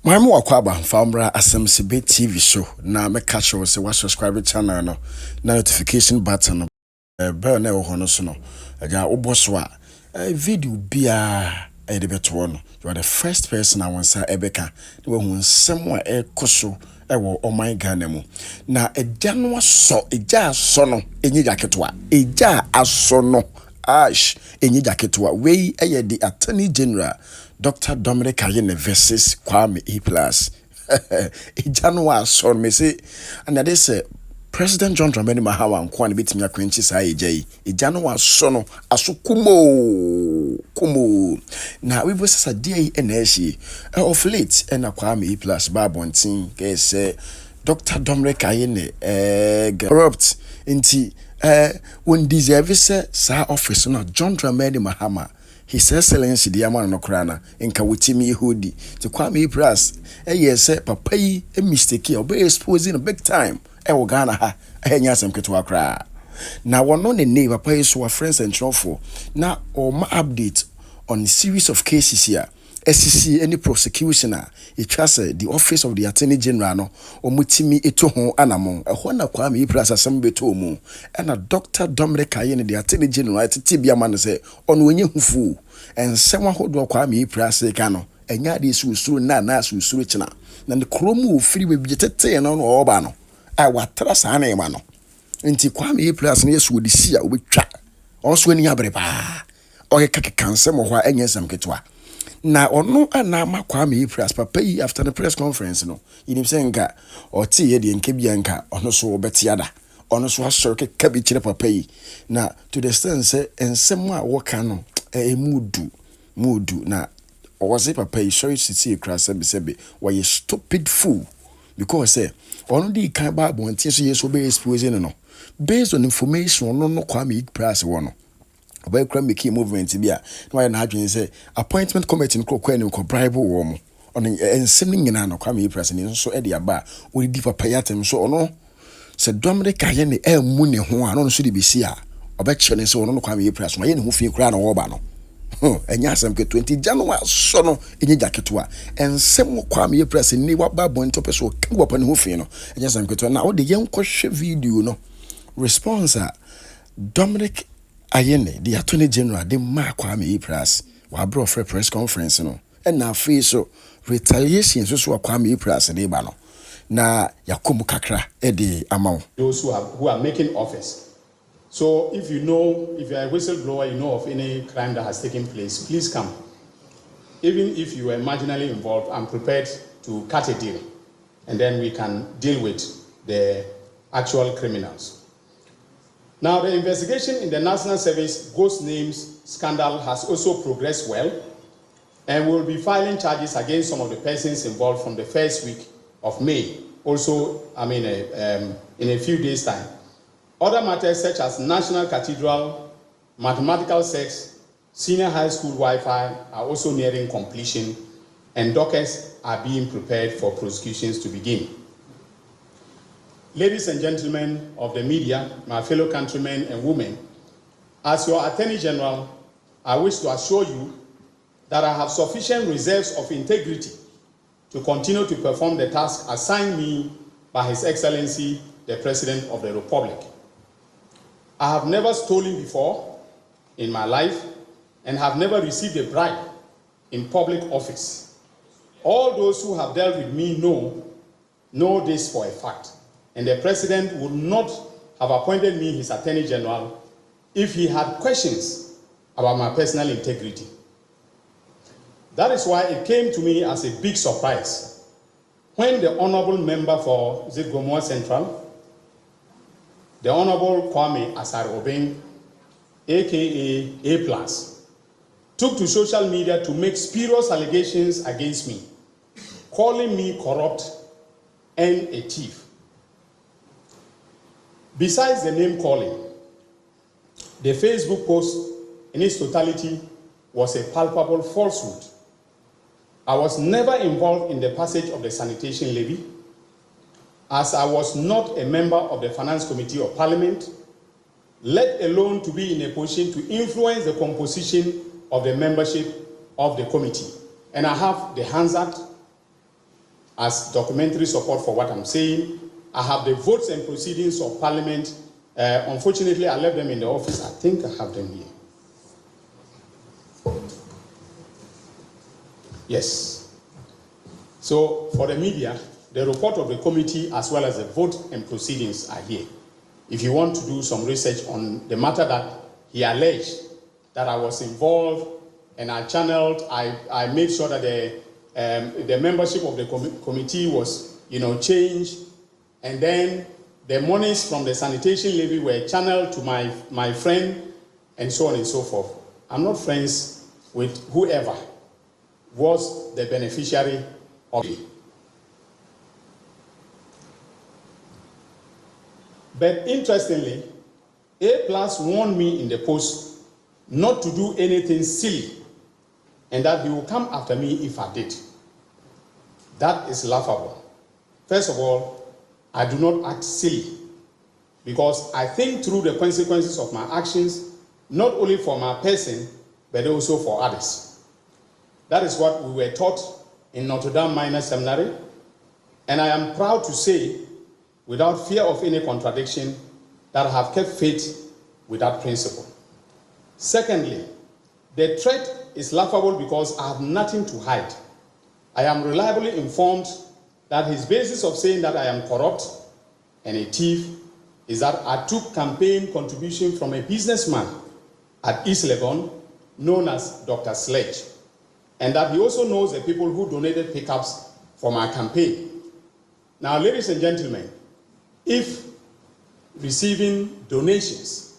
Maimu wakwaba famra asemsibe TV show na me catch you say subscribe channel no na notification button no bell na ho no so no aga oboso a video bia e de beto no you are the first person I want say ebeka we hu nsem a ekoso ewo oman Ghana mu na eja no aso eja aso no enyi jaketo eja aso no ash enyi jaketo we eye the Attorney General Dr. Dominic Ayine versus Kwame Aplus. Ijanwa son me say, and that is President John Dramani Mahama and Kwame bit me a quench is Ijanwa sono asu kumo. Now we was a day energy of late and a Kwame Aplus Barbontin, guess Dr. Dominic Ayine corrupt inti when deserve sa office no John Dramani Mahama. His Excellency the Amano no krana enka wotimi hodi to Kwame Aplus yes papa yi a mistake or be exposing a big time e wo Ghana ha enya asem keto akra na wono ne ne papa yi so friends and trofo na o ma update on a series of cases here SCC any prosecutioner it trust the office of the Attorney General no omutimi eto ho anamon ehọ na Kwame Aplus asem beto mu na Dr. Dominic Ayine the Attorney General tibia man say on wenye hufu and someone who Kwame Aplus ka no enya de susuru na susuru china na the kromu free we bijetete no oba no ai watra sa na ema no nti Kwame Aplus na yesu odi sia obetwa also ani abre pa o ye kake kansem ho enya sam ketwa na ono ana ma Kwame Aplus papa yi after the press conference no yinim se nka o tie ye de nka bia nka ono so obetiada ono so asoro ke kabi kire papa yi na to the extent say ensem a wo ka no mudu na was papa yi sorry to see crasa be why stupid fool because say ono di kan ba bontie so yeso be exposing no based on information no Kwame Aplus wono oba kra make movement bia na na adwen say appointment committee nko kwa ni ko bribe wo mo ono ensem nyina no Kwame Aplus ni so e de aba o di papa yatem so ono se Dominic Ayine emu ne ho a no so de besi a oba chene so ono Kwame Aplus ma ye ne ho fi kra na wo ba no enya asem ke 20 January so no enye jaketo a ensem Kwame Aplus ni wa ba bon to peso ka wo pa ne ho fi no enya asem ke to na wo de yen ko hwe video no response a Dominic Ayine the Attorney General de ma Kwame Aplus wa bro for press conference no and na free so retaliation so Kwame Aplus de ba no na yakomu kakra edi amount those who are making office. So if you are a whistleblower, you know of any crime that has taken place, please come. Even if you are marginally involved, I'm prepared to cut a deal, and then we can deal with the actual criminals. Now, the investigation in the National Service Ghost Names scandal has also progressed well, and we'll be filing charges against some of the persons involved from the first week of May. Also, in a few days' time. Other matters such as National Cathedral, mathematical sex, senior high school Wi-Fi are also nearing completion, and dockets are being prepared for prosecutions to begin. Ladies and gentlemen of the media, my fellow countrymen and women, as your Attorney General, I wish to assure you that I have sufficient reserves of integrity to continue to perform the task assigned me by His Excellency, the President of the Republic. I have never stolen before in my life and have never received a bribe in public office. All those who have dealt with me know this for a fact, and the President would not have appointed me his Attorney General if he had questions about my personal integrity. That is why it came to me as a big surprise when the honorable member for Zigomwa Central, the Honorable Kwame Aplus, aka Aplus, took to social media to make spurious allegations against me, calling me corrupt and a thief. Besides the name calling, the Facebook post in its totality was a palpable falsehood. I was never involved in the passage of the sanitation levy, as I was not a member of the Finance Committee of Parliament, let alone to be in a position to influence the composition of the membership of the committee. And I have the Hands Act, as documentary support for what I'm saying. I have the votes and proceedings of Parliament. Unfortunately, I left them in the office. I think I have them here. Yes. So for the media, the report of the committee as well as the vote and proceedings are here. If you want to do some research on the matter that he alleged that I was involved and I channeled, I made sure that the membership of the committee was, changed, and then the monies from the sanitation levy were channeled to my friend, and so on and so forth. I'm not friends with whoever was the beneficiary of it. But interestingly, A+ warned me in the post not to do anything silly and that he will come after me if I did. That is laughable. First of all, I do not act silly because I think through the consequences of my actions, not only for my person, but also for others. That is what we were taught in Notre Dame Minor Seminary, and I am proud to say, without fear of any contradiction, that I have kept faith with that principle. Secondly, the threat is laughable because I have nothing to hide. I am reliably informed that his basis of saying that I am corrupt and a thief is that I took campaign contribution from a businessman at East Legon known as Dr. Sledge, and that he also knows the people who donated pickups for my campaign. Now, ladies and gentlemen, if receiving donations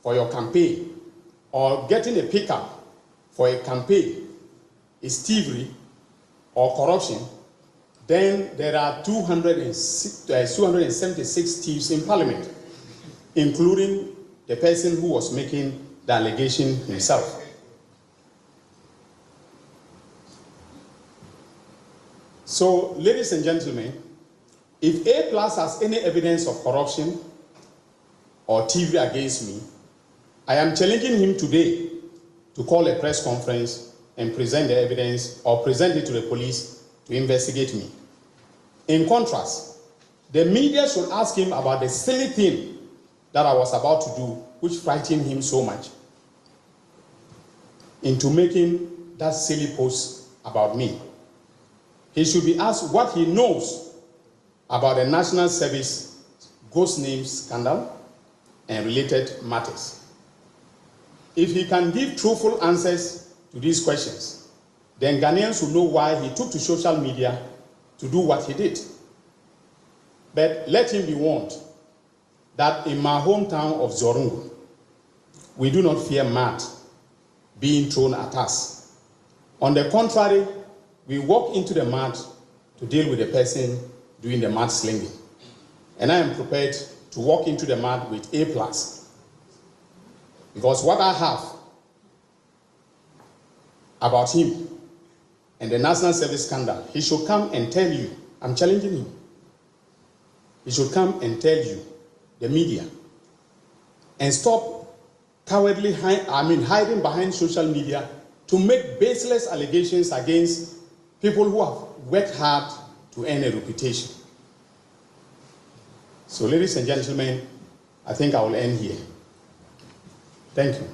for your campaign or getting a pickup for a campaign is thievery or corruption, then there are 276 thieves in Parliament, including the person who was making the allegation himself. So, ladies and gentlemen, if A+ has any evidence of corruption or thievery against me, I am challenging him today to call a press conference and present the evidence or present it to the police to investigate me. In contrast, the media should ask him about the silly thing that I was about to do, which frightened him so much into making that silly post about me. He should be asked what he knows about the National Service ghost names scandal and related matters. If he can give truthful answers to these questions, then Ghanaians will know why he took to social media to do what he did. But let him be warned that in my hometown of Zorungu, we do not fear mud being thrown at us. On the contrary, we walk into the mud to deal with the person doing the mud slinging. And I am prepared to walk into the mud with A+. Because what I have about him and the National Service scandal, he should come and tell you. I'm challenging him. He should come and tell you, the media, and stop cowardly hiding behind social media to make baseless allegations against people who have worked hard to earn a reputation. So, ladies and gentlemen, I think I will end here. Thank you.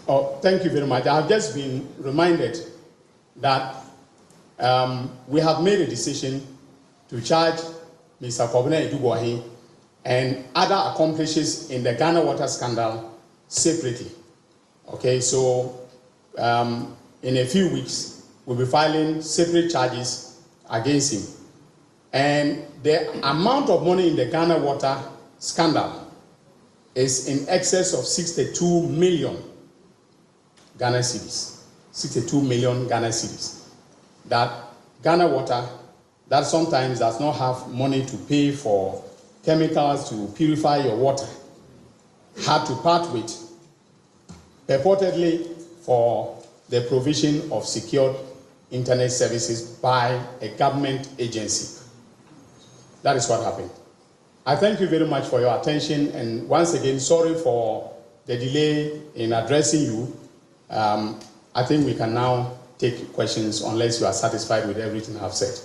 Oh, thank you very much. I have just been reminded that we have made a decision to charge Mr. Kwame Aplus and other accomplices in the Ghana water scandal separately. Okay, so in a few weeks, we'll be filing separate charges against him. And the amount of money in the Ghana water scandal is in excess of 62 million Ghana cedis. 62 million Ghana cedis. That Ghana water, that sometimes does not have money to pay for chemicals to purify your water, had to part with, purportedly for the provision of secured internet services by a government agency. That is what happened. I thank you very much for your attention, and once again, sorry for the delay in addressing you. I think we can now take questions unless you are satisfied with everything I've said.